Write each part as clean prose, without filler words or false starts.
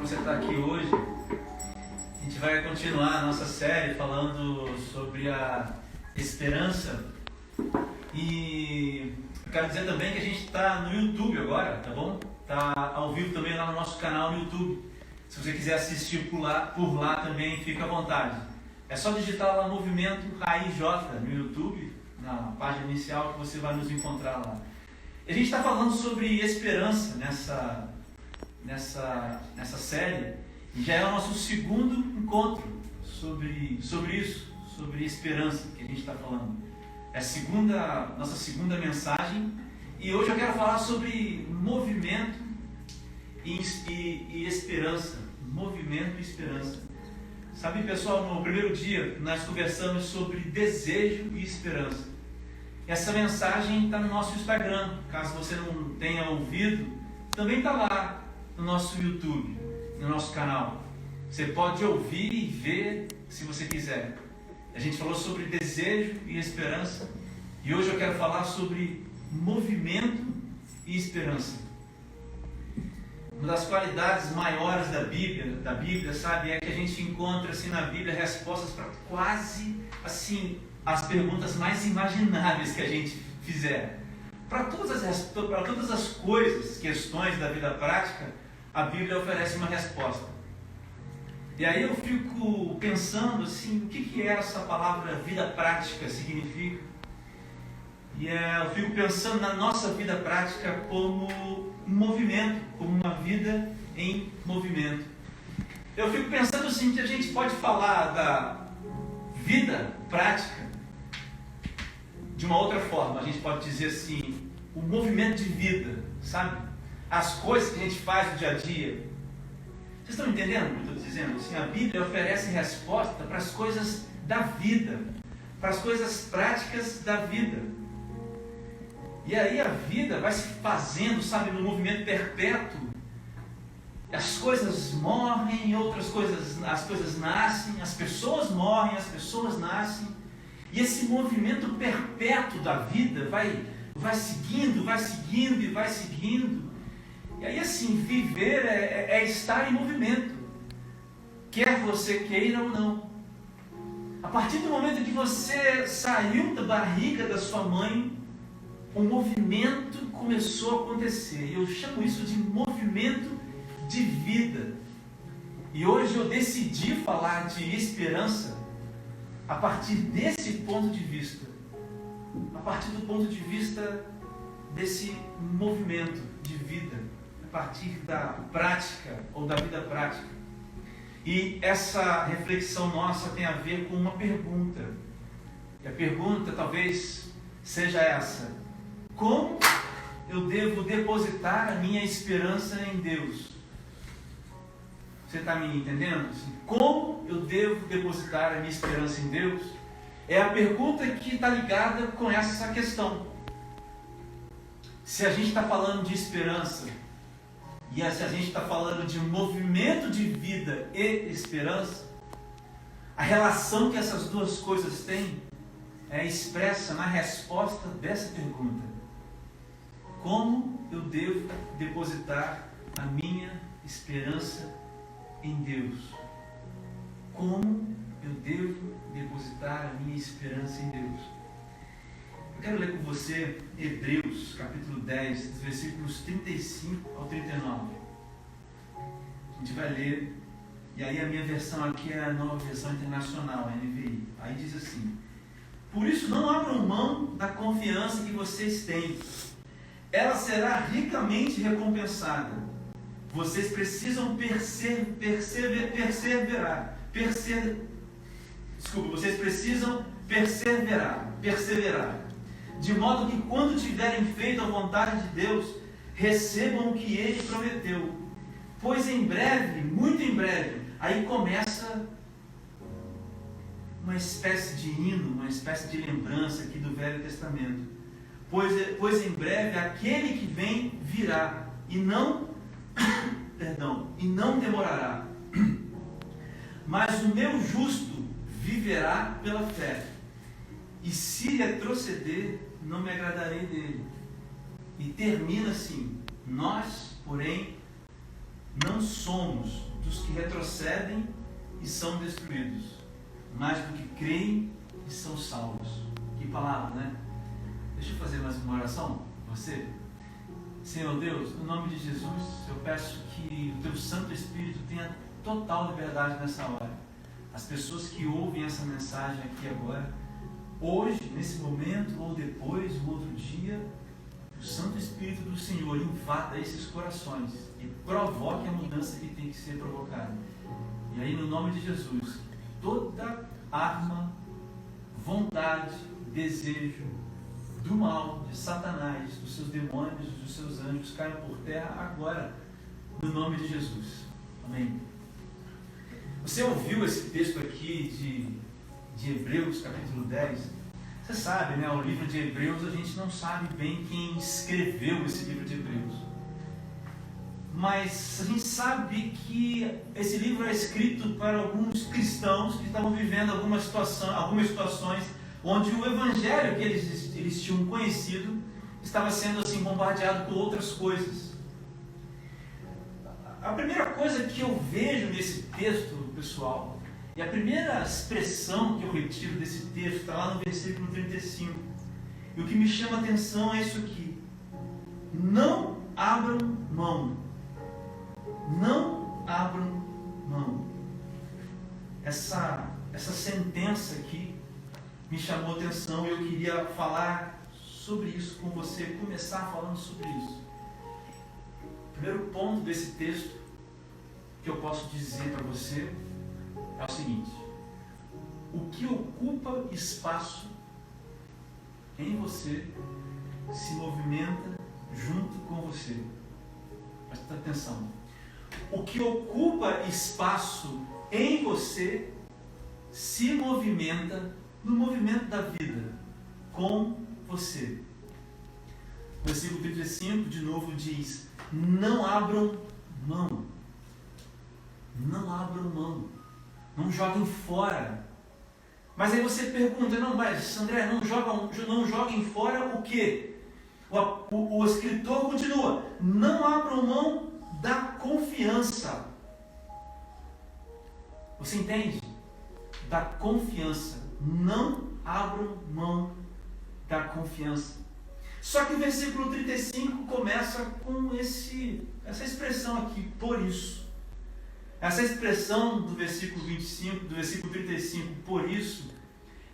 você está aqui hoje. A gente vai continuar a nossa série falando sobre a esperança. E eu quero dizer também que a gente está no YouTube agora, tá bom? Está ao vivo também lá no nosso canal no YouTube. Se você quiser assistir por lá também, fica à vontade. É só digitar lá Movimento Raiz J no YouTube, na página inicial, que você vai nos encontrar lá. A gente está falando sobre esperança nessa série, e já é o nosso segundo encontro sobre isso, sobre esperança que a gente está falando. É a nossa segunda mensagem, e hoje eu quero falar sobre movimento e esperança. Movimento e esperança. Sabe, pessoal, no primeiro dia nós conversamos sobre desejo e esperança. Essa mensagem está no nosso Instagram. Caso você não tenha ouvido, também está lá no nosso YouTube, no nosso canal. Você pode ouvir e ver se você quiser. A gente falou sobre desejo e esperança, e hoje eu quero falar sobre movimento e esperança. Uma das qualidades maiores da Bíblia, sabe, é que a gente encontra assim na Bíblia respostas para quase assim as perguntas mais imagináveis que a gente fizer. Para todas as coisas, questões da vida prática, a Bíblia oferece uma resposta. E aí eu fico pensando assim, o que essa palavra vida prática significa? E eu fico pensando na nossa vida prática como um movimento, como uma vida em movimento. Eu fico pensando assim, que a gente pode falar da vida prática de uma outra forma. A gente pode dizer assim, o movimento de vida, sabe? As coisas que a gente faz no dia a dia. Vocês estão entendendo o que eu estou dizendo? Assim, a Bíblia oferece resposta para as coisas da vida, para as coisas práticas da vida. E aí a vida vai se fazendo, sabe, no movimento perpétuo. As coisas morrem, as coisas nascem, as pessoas morrem, as pessoas nascem. E esse movimento perpétuo da vida vai seguindo, vai seguindo e vai seguindo. E aí assim, viver é estar em movimento, quer você queira ou não. A partir do momento que você saiu da barriga da sua mãe, o movimento começou a acontecer. E eu chamo isso de movimento de vida. E hoje eu decidi falar de esperança a partir desse ponto de vista. A partir do ponto de vista desse movimento de vida. A partir da prática ou da vida prática. E essa reflexão nossa tem a ver com uma pergunta. E a pergunta talvez seja essa: como eu devo depositar a minha esperança em Deus? Você está me entendendo? Como eu devo depositar a minha esperança em Deus? É a pergunta que está ligada com essa questão. Se a gente está falando de esperança, e se a gente está falando de movimento de vida e esperança, a relação que essas duas coisas têm é expressa na resposta dessa pergunta: como eu devo depositar a minha esperança em Deus? Como eu devo depositar a minha esperança em Deus? Eu quero ler com você Hebreus, capítulo 10, dos versículos 35 ao 39. A gente vai ler, e aí a minha versão aqui é a nova versão internacional, a NVI. Aí diz assim: por isso não abram mão da confiança que vocês têm. Ela será ricamente recompensada. Vocês precisam vocês precisam perseverar, de modo que quando tiverem feito a vontade de Deus, recebam o que Ele prometeu. Pois em breve, muito em breve, aí começa uma espécie de hino, uma espécie de lembrança aqui do Velho Testamento. Pois em breve aquele que vem virá e não demorará. Mas o meu justo viverá pela fé, e se retroceder, não me agradarei dele. E termina assim: nós, porém, não somos dos que retrocedem e são destruídos, mas do que creem e são salvos. Que palavra, né? Deixa eu fazer mais uma oração com você. Senhor Deus, no nome de Jesus, eu peço que o Teu Santo Espírito tenha total liberdade nessa hora. As pessoas que ouvem essa mensagem aqui agora, hoje, nesse momento, ou depois, ou outro dia, o Santo Espírito do Senhor invada esses corações e provoque a mudança que tem que ser provocada. E aí, no nome de Jesus, toda arma, vontade, desejo do mal, de Satanás, dos seus demônios, dos seus anjos, caiam por terra agora, no nome de Jesus. Amém. Você ouviu esse texto aqui de Hebreus, capítulo 10? Você sabe, né? O livro de Hebreus, a gente não sabe bem quem escreveu esse livro de Hebreus. Mas a gente sabe que esse livro é escrito para alguns cristãos que estavam vivendo algumas situações onde o evangelho que eles tinham conhecido estava sendo assim bombardeado por outras coisas. A primeira coisa que eu vejo nesse texto, pessoal, e a primeira expressão que eu retiro desse texto está lá no versículo 35. E o que me chama a atenção é isso aqui: não abram mão. Não abram mão. Essa sentença aqui me chamou a atenção e eu queria falar sobre isso com você, começar falando sobre isso. O primeiro ponto desse texto que eu posso dizer para você é o seguinte: o que ocupa espaço em você se movimenta junto com você. Presta atenção. O que ocupa espaço em você se movimenta no movimento da vida com você. O versículo 35 de novo diz: não abram mão. Não abram mão. Não joguem fora. Mas aí você pergunta: não, mas André, não joguem fora o quê? O escritor continua: não abram mão da confiança. Você entende? Da confiança. Não abram mão da confiança. Só que o versículo 35 começa com essa expressão aqui, por isso. Essa expressão do versículo 25, do versículo 35, por isso,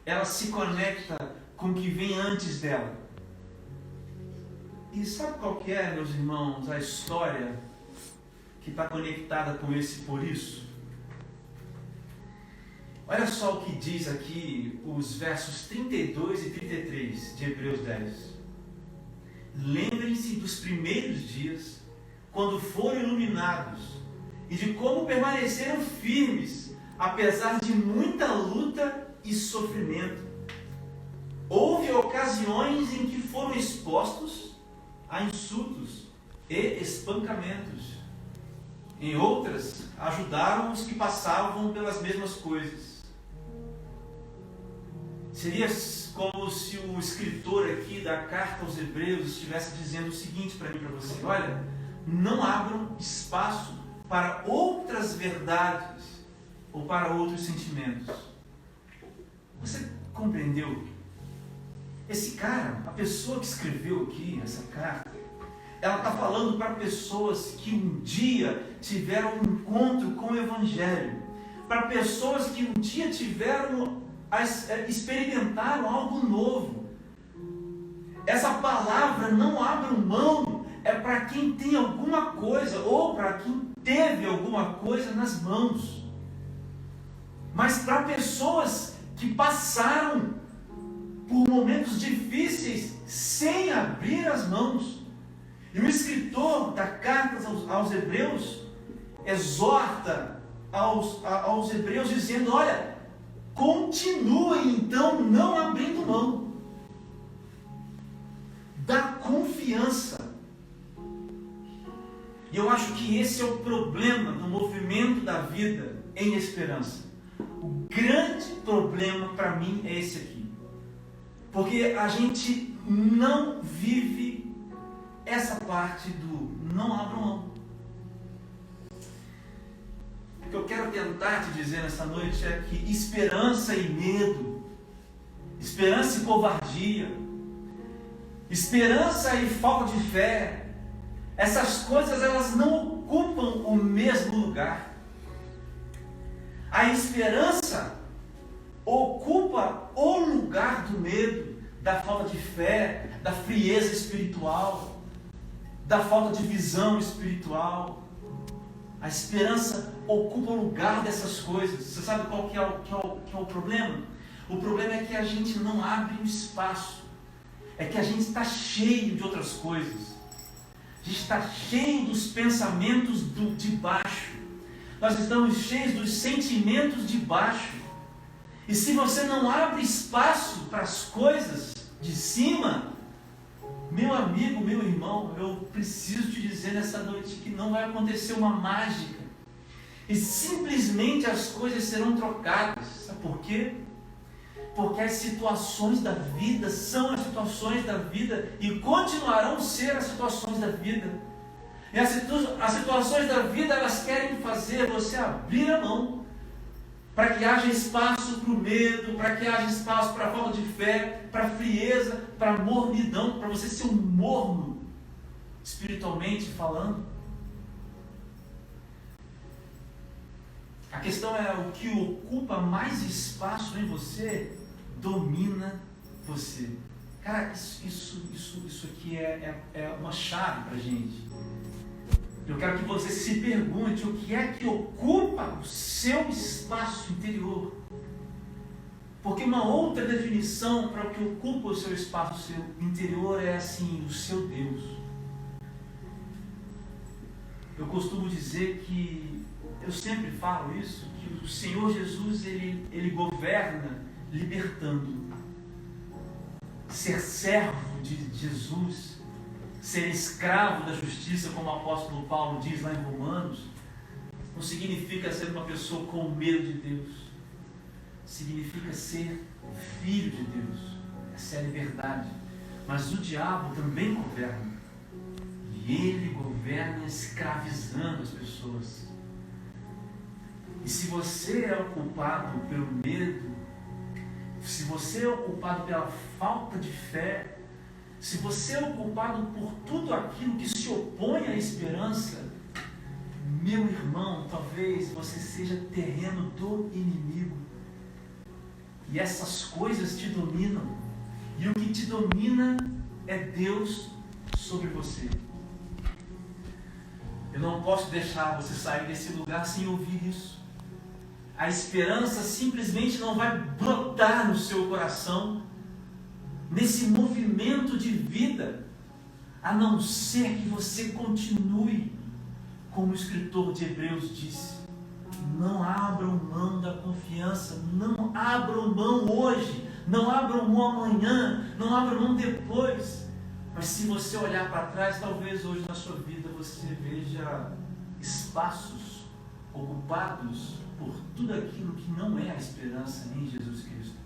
ela se conecta com o que vem antes dela. E sabe qual que é, meus irmãos, a história que está conectada com esse por isso? Olha só o que diz aqui os versos 32 e 33 de Hebreus 10. Lembrem-se dos primeiros dias, quando foram iluminados, e de como permaneceram firmes, apesar de muita luta e sofrimento. Houve ocasiões em que foram expostos a insultos e espancamentos. Em outras, ajudaram os que passavam pelas mesmas coisas. Seria como se o escritor aqui da carta aos Hebreus estivesse dizendo o seguinte para mim e para você: olha, não abram espaço para outras verdades ou para outros sentimentos. Você compreendeu? Esse cara, a pessoa que escreveu aqui essa carta, ela está falando para pessoas que um dia tiveram um encontro com o Evangelho, para pessoas que um dia experimentaram algo novo. Essa palavra não abram mão é para quem tem alguma coisa ou para quem teve alguma coisa nas mãos, mas para pessoas que passaram por momentos difíceis sem abrir as mãos. E o escritor da carta aos Hebreus exorta aos Hebreus dizendo: olha, continuem então não abrindo mão da confiança. E eu acho que esse é o problema do movimento da vida em esperança. O grande problema para mim é esse aqui. Porque a gente não vive essa parte do não abra mão. que eu quero tentar te dizer nessa noite é que esperança e medo, esperança e covardia, esperança e falta de fé, essas coisas elas não ocupam o mesmo lugar. A esperança ocupa o lugar do medo, da falta de fé, da frieza espiritual, da falta de visão espiritual. A esperança ocupa o lugar dessas coisas. Você sabe qual que é o problema? O problema é que a gente não abre o espaço. É que a gente está cheio de outras coisas. A gente está cheio dos pensamentos de baixo. Nós estamos cheios dos sentimentos de baixo. E se você não abre espaço para as coisas de cima, meu amigo, meu irmão, eu preciso te dizer nessa noite que não vai acontecer uma mágica. E simplesmente as coisas serão trocadas. Sabe por quê? Porque as situações da vida são as situações da vida e continuarão a ser as situações da vida. E as situações da vida, elas querem fazer você abrir a mão para que haja espaço para o medo, para que haja espaço para a falta de fé, para a frieza, para a mornidão, para você ser um morno, espiritualmente falando. A questão é o que ocupa mais espaço em você, domina você. Cara, isso aqui é uma chave para a gente. Eu quero que você se pergunte o que é que ocupa o seu espaço interior. Porque uma outra definição para o que ocupa o seu espaço seu interior é assim, o seu Deus. Eu costumo dizer que, eu sempre falo isso, que o Senhor Jesus, ele governa libertando. Ser servo de Jesus, ser escravo da justiça, como o apóstolo Paulo diz lá em Romanos, não significa ser uma pessoa com medo de Deus. Significa ser filho de Deus. Essa é a liberdade. Mas o diabo também governa. E ele governa escravizando as pessoas. E se você é ocupado pelo medo, se você é ocupado pela falta de fé, se você é ocupado por tudo aquilo que se opõe à esperança, meu irmão, talvez você seja terreno do inimigo. E essas coisas te dominam. E o que te domina é Deus sobre você. Eu não posso deixar você sair desse lugar sem ouvir isso. A esperança simplesmente não vai brotar no seu coração, nesse movimento de vida, a não ser que você continue, como o escritor de Hebreus disse, não abram mão da confiança, não abram mão hoje, não abram mão amanhã, não abram mão depois. Mas se você olhar para trás, talvez hoje na sua vida você veja espaços ocupados por tudo aquilo que não é a esperança em Jesus Cristo.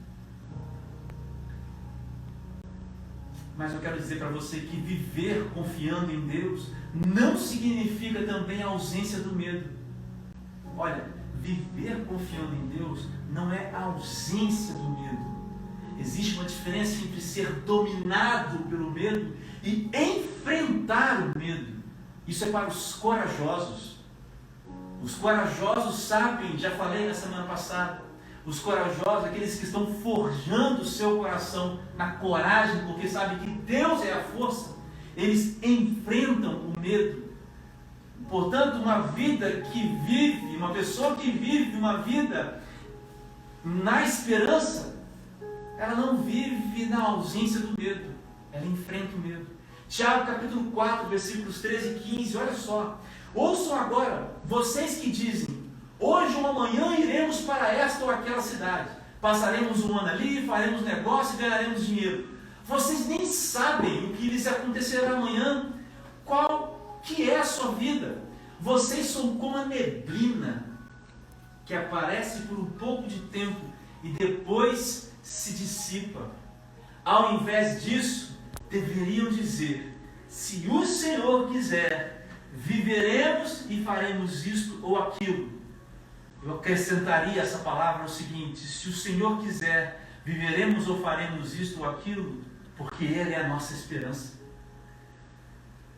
Mas eu quero dizer para você que viver confiando em Deus não significa também a ausência do medo. Olha, viver confiando em Deus não é a ausência do medo. Existe uma diferença entre ser dominado pelo medo e enfrentar o medo. Isso é para os corajosos. Os corajosos sabem, já falei na semana passada, os corajosos, aqueles que estão forjando o seu coração na coragem, porque sabem que Deus é a força, eles enfrentam o medo. Portanto, uma pessoa que vive uma vida na esperança, ela não vive na ausência do medo, ela enfrenta o medo. Tiago capítulo 4, versículos 13 e 15, olha só. Ouçam agora, vocês que dizem, hoje ou amanhã iremos para esta ou aquela cidade, passaremos um ano ali, faremos negócio e ganharemos dinheiro. Vocês nem sabem o que lhes acontecerá amanhã, qual que é a sua vida. Vocês são como a neblina, que aparece por um pouco de tempo e depois se dissipa. Ao invés disso, deveriam dizer, se o Senhor quiser, viveremos e faremos isto ou aquilo. eu acrescentaria essa palavra o seguinte: se o Senhor quiser, viveremos ou faremos isto ou aquilo, porque Ele é a nossa esperança.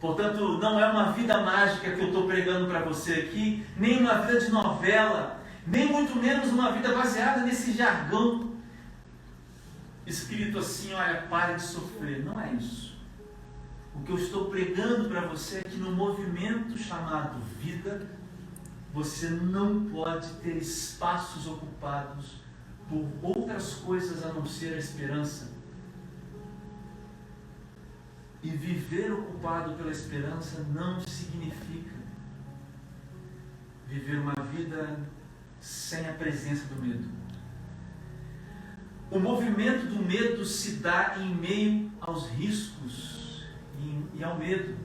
Portanto, não é uma vida mágica que eu estou pregando para você aqui, nem uma vida de novela, nem muito menos uma vida baseada nesse jargão escrito assim: olha, pare de sofrer. Não é isso. O que eu estou pregando para você é que no movimento chamado vida, você não pode ter espaços ocupados por outras coisas a não ser a esperança. E viver ocupado pela esperança não significa viver uma vida sem a presença do medo. O movimento do medo se dá em meio aos riscos e ao medo.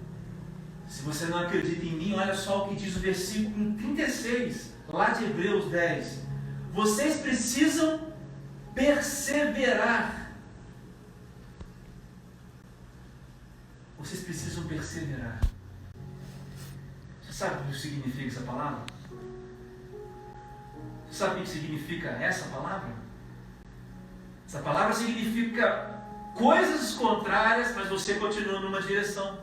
Se você não acredita em mim, olha só o que diz o versículo 36, lá de Hebreus 10. Vocês precisam perseverar. Vocês precisam perseverar. Você sabe o que significa essa palavra? Você sabe o que significa essa palavra? Essa palavra significa coisas contrárias, mas você continua numa direção.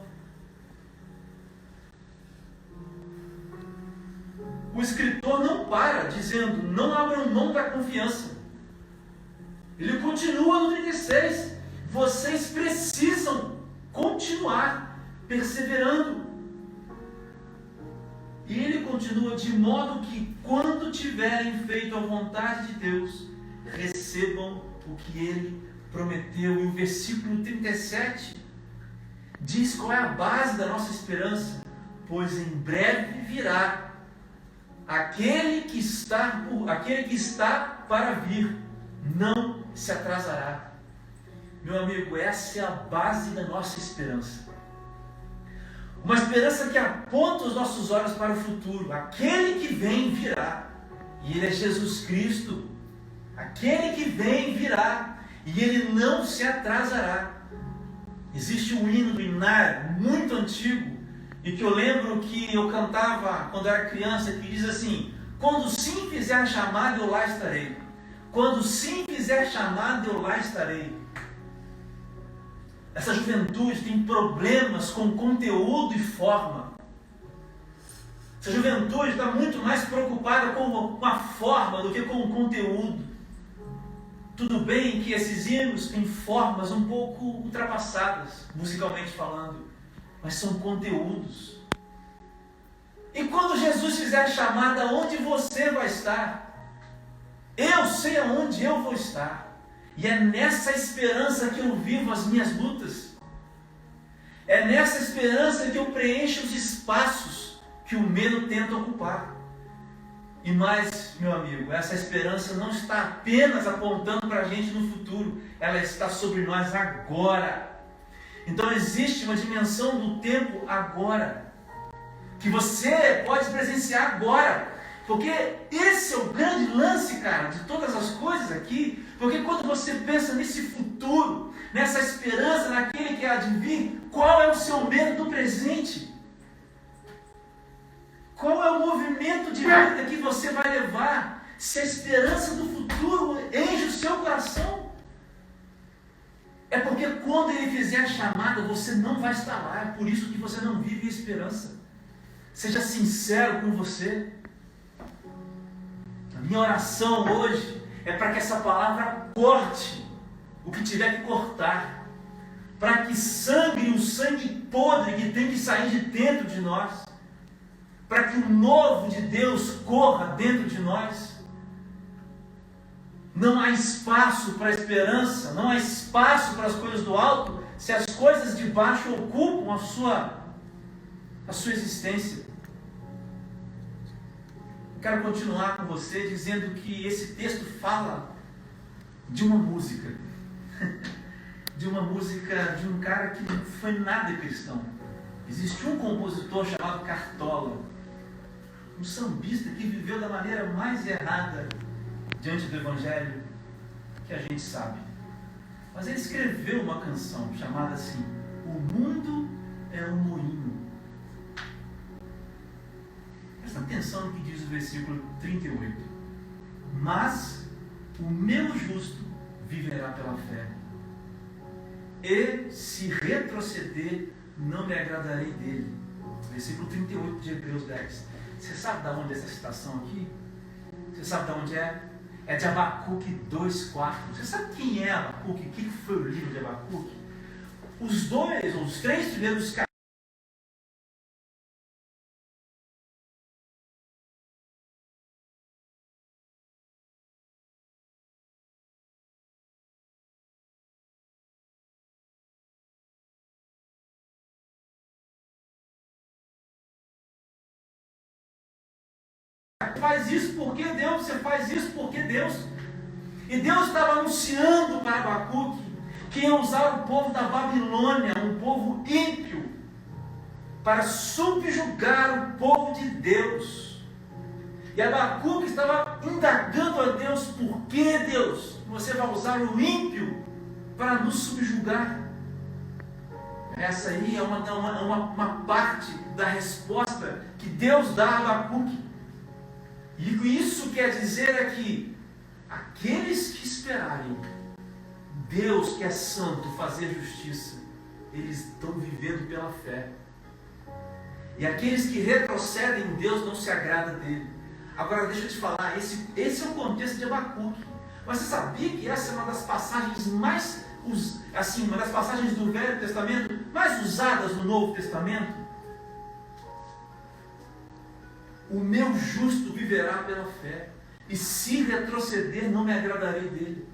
O escritor não para dizendo: não abram mão da confiança. Ele continua no 36. Vocês precisam continuar perseverando. E ele continua: de modo que quando tiverem feito a vontade de Deus, recebam o que ele prometeu. E o versículo 37 diz qual é a base da nossa esperança: pois em breve virá aquele que está para vir, não se atrasará. Meu amigo, essa é a base da nossa esperança. Uma esperança que aponta os nossos olhos para o futuro. Aquele que vem virá, e Ele é Jesus Cristo. Aquele que vem virá, e Ele não se atrasará. Existe um hino do Inário, muito antigo, e que eu lembro que eu cantava quando era criança, que diz assim: quando sim fizer chamada, eu lá estarei. Quando sim fizer chamada, eu lá estarei. Essa juventude tem problemas com conteúdo e forma. Essa juventude está muito mais preocupada com a forma do que com o conteúdo. Tudo bem que esses hinos têm formas um pouco ultrapassadas, musicalmente falando, mas são conteúdos. E quando Jesus fizer a chamada, onde você vai estar? Eu sei aonde eu vou estar. E é nessa esperança que eu vivo as minhas lutas. É nessa esperança que eu preencho os espaços que o medo tenta ocupar. E mais, meu amigo, essa esperança não está apenas apontando para a gente no futuro, ela está sobre nós agora. Então existe uma dimensão do tempo agora, que você pode presenciar agora. Porque esse é o grande lance, cara, de todas as coisas aqui. Porque quando você pensa nesse futuro, nessa esperança, naquele que há de vir, qual é o seu medo do presente? Qual é o movimento de vida que você vai levar se a esperança do futuro enche o seu coração? É porque quando Ele fizer a chamada, você não vai estar lá. É por isso que você não vive a esperança. Seja sincero com você. A minha oração hoje é para que essa palavra corte o que tiver que cortar, para que sangre o sangue podre que tem que sair de dentro de nós, para que o novo de Deus corra dentro de nós. Não há espaço para a esperança, não há espaço para as coisas do alto, se as coisas de baixo ocupam a sua existência. Quero continuar com você dizendo que esse texto fala de uma música. De uma música de um cara que não foi nada cristão. Existe um compositor chamado Cartola, um sambista que viveu da maneira mais errada diante do Evangelho que a gente sabe. Mas ele escreveu uma canção chamada assim: O mundo é um moinho. Presta Presta atenção no que diz o versículo 38. Mas o meu justo viverá pela fé. E se retroceder, não me agradarei dele. Versículo 38 de Hebreus 10. Você sabe de onde é essa citação aqui? Você sabe de onde é? É de Abacuque 2,4. Você sabe quem é Abacuque? O que foi o livro de Abacuque? Os três primeiros capítulos faz isso porque Deus, você faz isso porque Deus. E Deus estava anunciando para Abacuque que ia usar o povo da Babilônia, um povo ímpio, para subjugar o povo de Deus. E Abacuque estava indagando a Deus: por que, Deus, você vai usar o ímpio para nos subjugar? Essa aí é uma parte da resposta que Deus dá a Abacuque. E isso quer dizer é que aqueles que esperarem Deus, que é santo, fazer justiça, eles estão vivendo pela fé. E aqueles que retrocedem em Deus não se agrada dele. Agora deixa eu te falar, esse é o contexto de Abacuque. Mas você sabia que essa é uma das passagens mais, uma das passagens do Velho Testamento mais usadas no Novo Testamento? O meu justo viverá pela fé, e se retroceder, não me agradarei dele.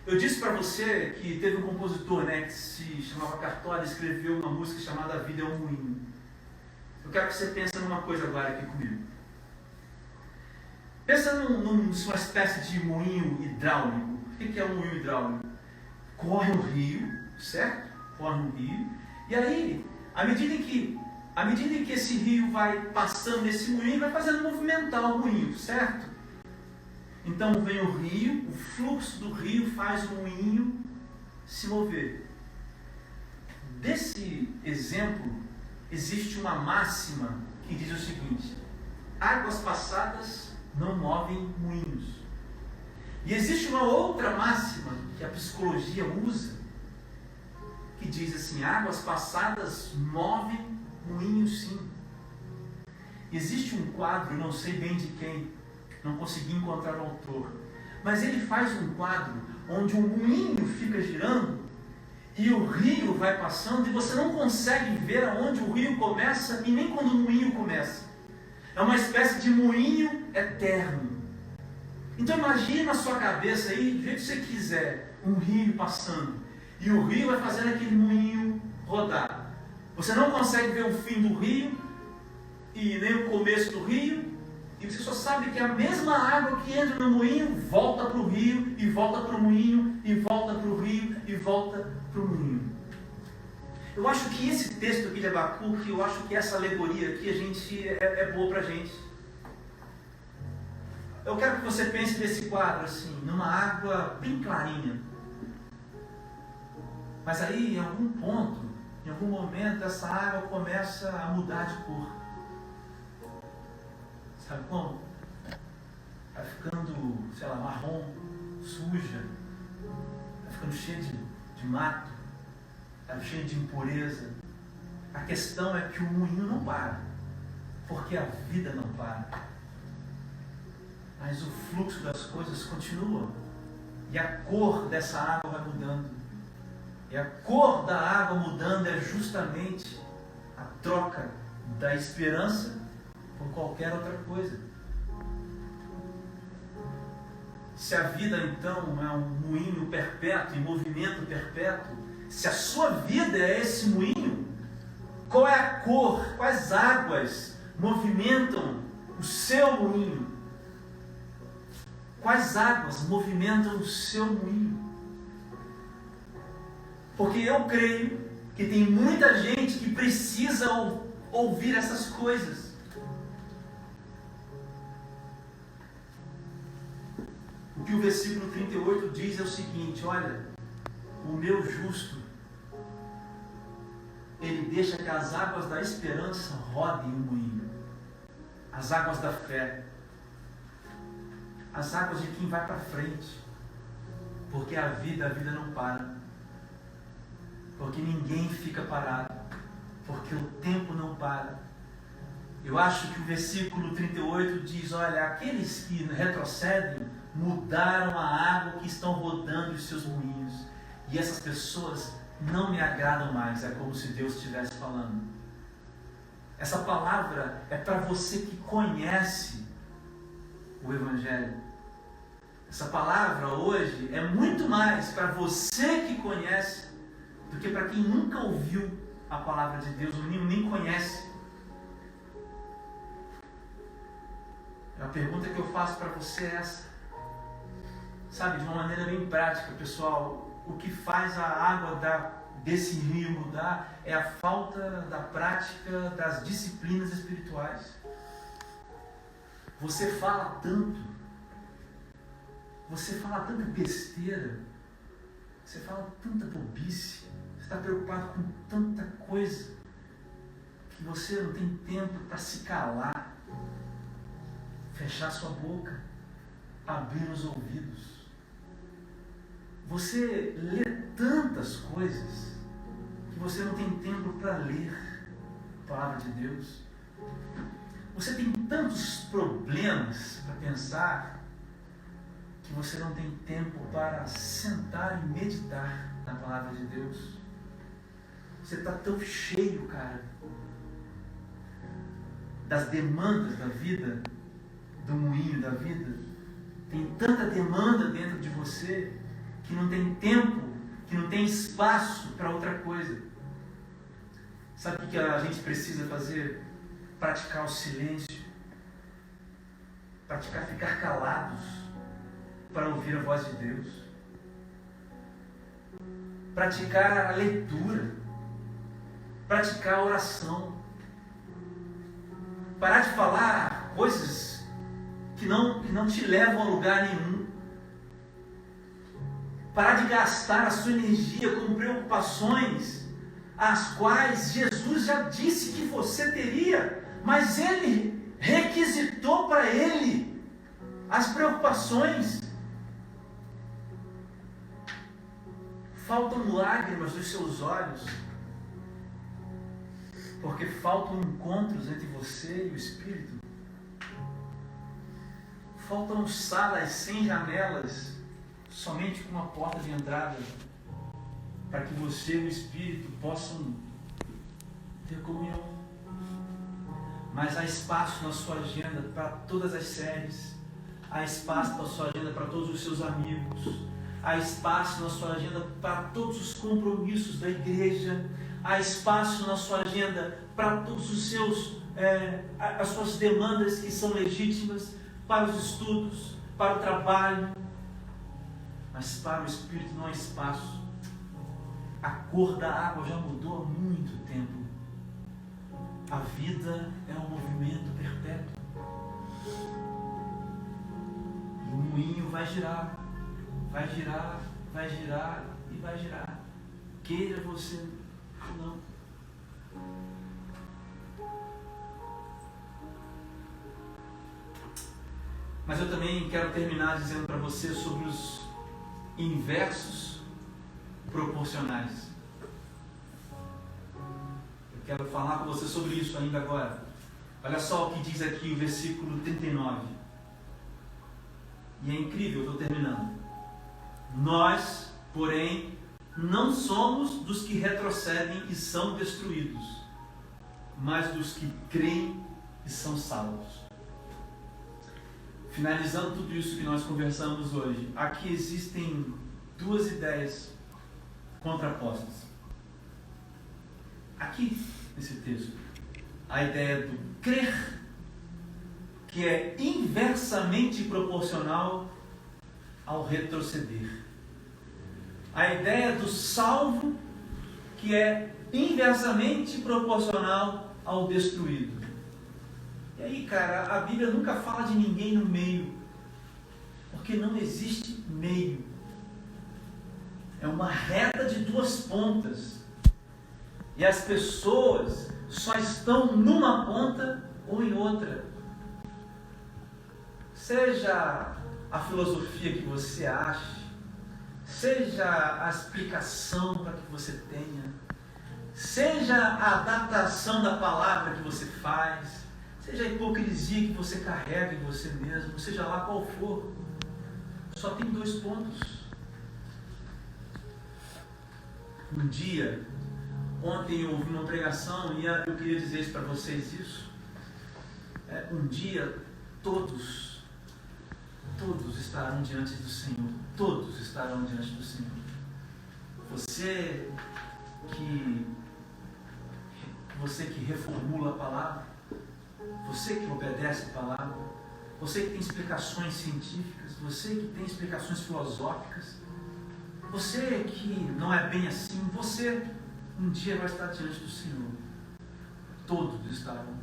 Eu disse para você que teve um compositor, que se chamava Cartola, escreveu uma música chamada A Vida é um Moinho. Eu quero que você pense numa coisa agora aqui comigo. Pensa numa espécie de moinho hidráulico. O que é um moinho hidráulico? Corre um rio, certo? Corre um rio, e aí, à medida em que esse rio vai passando nesse moinho, vai fazendo movimentar o moinho, certo? Então vem o rio, o fluxo do rio faz o moinho se mover. Desse exemplo, existe uma máxima que diz o seguinte: águas passadas não movem moinhos. E existe uma outra máxima que a psicologia usa, que diz assim: águas passadas movem moinhos sim. Existe um quadro, não sei bem de quem, não consegui encontrar o autor, mas ele faz um quadro onde um moinho fica girando e o rio vai passando e você não consegue ver aonde o rio começa e nem quando o moinho começa. É uma espécie de moinho eterno. Então imagine na sua cabeça aí, do jeito que você quiser, um rio passando e o rio vai fazendo aquele moinho rodar. Você não consegue ver o fim do rio e nem o começo do rio, e você só sabe que a mesma água que entra no moinho volta para o rio, e volta para o moinho, e volta para o rio, e volta para o moinho. Eu acho que esse texto aqui de Abacuque, eu acho que essa alegoria aqui é boa para a gente. Eu quero que você pense nesse quadro assim, numa água bem clarinha. Mas aí, em algum ponto, em algum momento, essa água começa a mudar de cor. Sabe como? Vai ficando, marrom, suja. Vai ficando cheia de mato. Vai cheia de impureza. A questão é que o moinho não para. Porque a vida não para. Mas o fluxo das coisas continua. E a cor dessa água vai mudando. E a cor da água mudando é justamente a troca da esperança por qualquer outra coisa. Se a vida então é um moinho perpétuo, em movimento perpétuo, se a sua vida é esse moinho, qual é a cor, quais águas movimentam o seu moinho? Quais águas movimentam o seu moinho? Porque eu creio que tem muita gente que precisa ouvir essas coisas. O que o versículo 38 diz é o seguinte: olha, o meu justo, ele deixa que as águas da esperança rodem o moinho. as águas da fé, as águas de quem vai para frente, porque a vida não para, porque ninguém fica parado, porque o tempo não para. Eu acho que o versículo 38 diz, olha, aqueles que retrocedem mudaram a água que estão rodando os seus moinhos, e essas pessoas não me agradam mais. É como se Deus estivesse falando. Essa palavra é para você que conhece o Evangelho. Essa palavra hoje é muito mais para você que conhece do que para quem nunca ouviu a palavra de Deus, ou nem conhece. A pergunta que eu faço para você é essa. Sabe, de uma maneira bem prática, pessoal, o que faz a água desse rio mudar é a falta da prática das disciplinas espirituais. Você fala tanta besteira, você fala tanta bobice, você está preocupado com tanta coisa, que você não tem tempo para se calar, fechar sua boca, abrir os ouvidos. Você lê tantas coisas que você não tem tempo para ler a palavra de Deus. Você tem tantos problemas para pensar que você não tem tempo para sentar e meditar na palavra de Deus. Você está tão cheio, cara, das demandas da vida, do moinho da vida. Tem tanta demanda dentro de você que não tem tempo, que não tem espaço para outra coisa. Sabe o que a gente precisa fazer? Praticar o silêncio, praticar ficar calados para ouvir a voz de Deus, praticar a leitura, praticar a oração, parar de falar coisas que não te levam a lugar nenhum, parar de gastar a sua energia com preocupações as quais Jesus já disse que você teria, mas Ele requisitou para Ele as preocupações. Faltam lágrimas dos seus olhos, porque faltam encontros entre você e o Espírito. Faltam salas sem janelas, somente com uma porta de entrada, para que você e o Espírito possam ter comunhão. Mas há espaço na sua agenda para todas as séries, há espaço na sua agenda para todos os seus amigos, há espaço na sua agenda para todos os compromissos da igreja, há espaço na sua agenda para todos os as suas demandas que são legítimas, para os estudos, para o trabalho, mas para o Espírito não há espaço. A cor da água já mudou há muito tempo. A vida é um movimento perpétuo. E o moinho vai girar, vai girar, vai girar e vai girar. Queira você ou não. Mas eu também quero terminar dizendo para você sobre os inversos proporcionais. Eu quero falar com você sobre isso ainda agora. Olha só o que diz aqui o versículo 39. E é incrível, eu estou terminando. Nós, porém, não somos dos que retrocedem e são destruídos, mas dos que creem e são salvos. Finalizando tudo isso que nós conversamos hoje, aqui existem duas ideias contrapostas. Aqui, nesse texto, a ideia do crer, que é inversamente proporcional ao retroceder. A ideia do salvo, que é inversamente proporcional ao destruído. E aí, cara, a Bíblia nunca fala de ninguém no meio, porque não existe meio. É uma reta de duas pontas. E as pessoas só estão numa ponta ou em outra. seja a filosofia que você ache, seja a explicação para que você tenha, seja a adaptação da palavra que você faz, seja a hipocrisia que você carrega em você mesmo, seja lá qual for, só tem 2 pontos. Um dia, ontem eu ouvi uma pregação e eu queria dizer isso para vocês isso. Um dia todos estarão diante do Senhor. Todos estarão diante do Senhor. Você que reformula a palavra, você que obedece a palavra, você que tem explicações científicas, você que tem explicações filosóficas, você que não é bem assim, você um dia vai estar diante do Senhor. Todos estarão.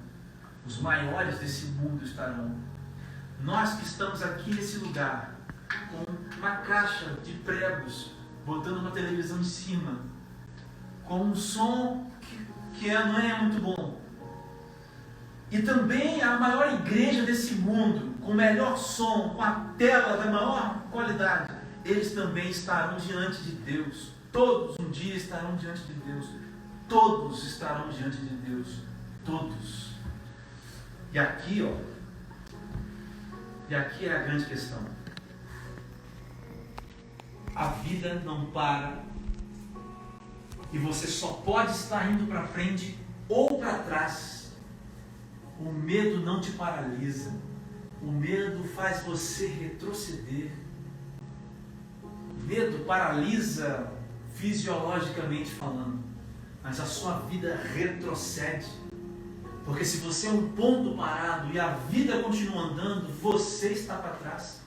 Os maiores desse mundo estarão. Nós que estamos aqui nesse lugar, com uma caixa de pregos, botando uma televisão em cima, com um som que não é muito bom. E também a maior igreja desse mundo, com o melhor som, com a tela da maior qualidade, eles também estarão diante de Deus. Todos um dia estarão diante de Deus. Todos estarão diante de Deus. Todos. E aqui é a grande questão. A vida não para. E você só pode estar indo para frente ou para trás. O medo não te paralisa. O medo faz você retroceder. O medo paralisa fisiologicamente falando, mas a sua vida retrocede. Porque se você é um ponto parado e a vida continua andando, você está para trás.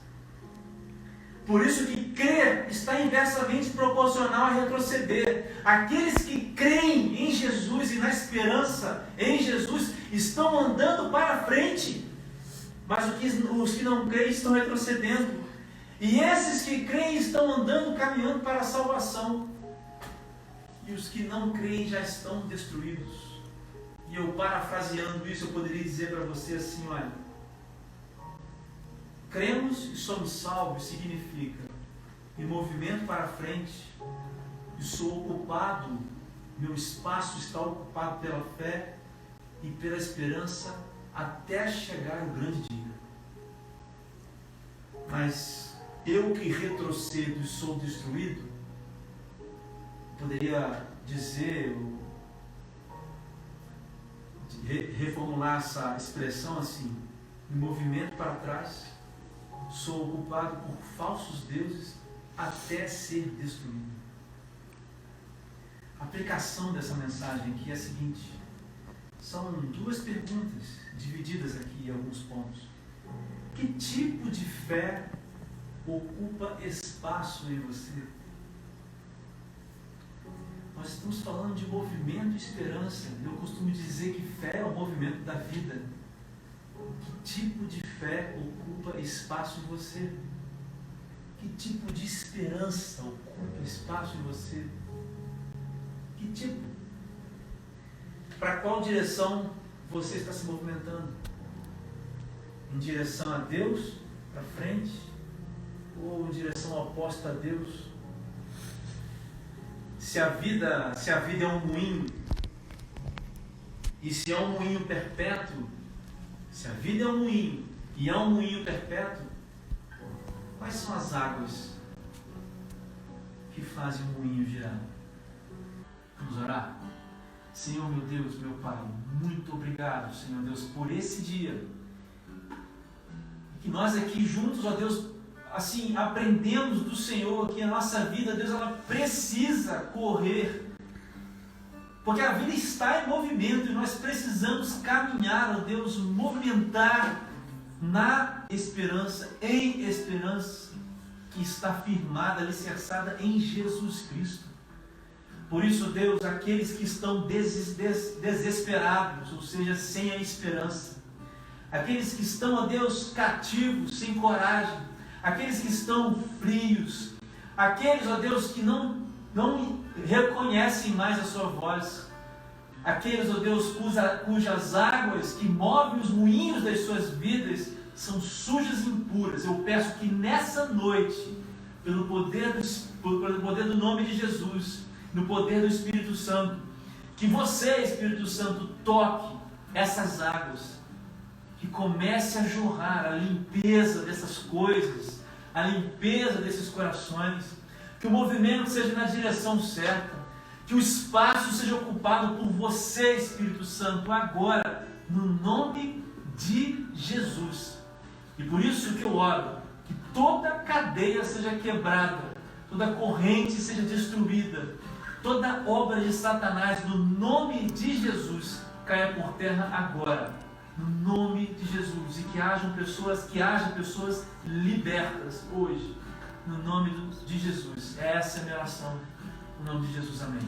Por isso que crer está inversamente proporcional a retroceder. Aqueles que creem em Jesus e na esperança em Jesus estão andando para frente, mas os que não creem estão retrocedendo. E esses que creem estão andando, caminhando para a salvação. E os que não creem já estão destruídos. E eu, parafraseando isso, eu poderia dizer para você assim, olha, cremos e somos salvos significa em movimento para frente, e sou ocupado, meu espaço está ocupado pela fé e pela esperança até chegar o grande dia. Mas eu que retrocedo e sou destruído, poderia dizer, reformular essa expressão assim, em movimento para trás, sou ocupado por falsos deuses até ser destruído. A aplicação dessa mensagem aqui é a seguinte: são 2 perguntas divididas aqui em alguns pontos. Que tipo de fé ocupa espaço em você? Nós estamos falando de movimento e esperança. Eu costumo dizer que fé é o movimento da vida. Que tipo de fé ocupa espaço em você? Que tipo de esperança ocupa espaço em você? Que tipo? Para qual direção você está se movimentando? Em direção a Deus, para frente? Ou em direção oposta a Deus? Se a vida é um moinho, e se é um moinho perpétuo, se a vida é um moinho e é um moinho perpétuo, quais são as águas que fazem o moinho girar? Vamos orar? Senhor meu Deus, meu Pai, muito obrigado, Senhor Deus, por esse dia. Que nós aqui juntos, ó Deus, assim, aprendemos do Senhor que a nossa vida, Deus, ela precisa correr. Porque a vida está em movimento e nós precisamos caminhar, ó Deus, movimentar na esperança, em esperança que está firmada, alicerçada em Jesus Cristo. Por isso, Deus, aqueles que estão desesperados, ou seja, sem a esperança, aqueles que estão, ó Deus, cativos, sem coragem, aqueles que estão frios, aqueles, ó Deus, que não reconhecem mais a sua voz, aqueles, ó Deus, cujas águas que movem os moinhos das suas vidas são sujas e impuras. Eu peço que nessa noite, pelo poder do nome de Jesus, no poder do Espírito Santo, que você, Espírito Santo, toque essas águas, que comece a jorrar a limpeza dessas coisas, a limpeza desses corações, que o movimento seja na direção certa, que o espaço seja ocupado por você, Espírito Santo, agora, no nome de Jesus. E por isso que eu oro, que toda cadeia seja quebrada, toda corrente seja destruída, toda obra de Satanás, no nome de Jesus, caia por terra agora, no nome de Jesus, e que haja pessoas libertas hoje, no nome de Jesus. Essa é a minha oração, no nome de Jesus, amém.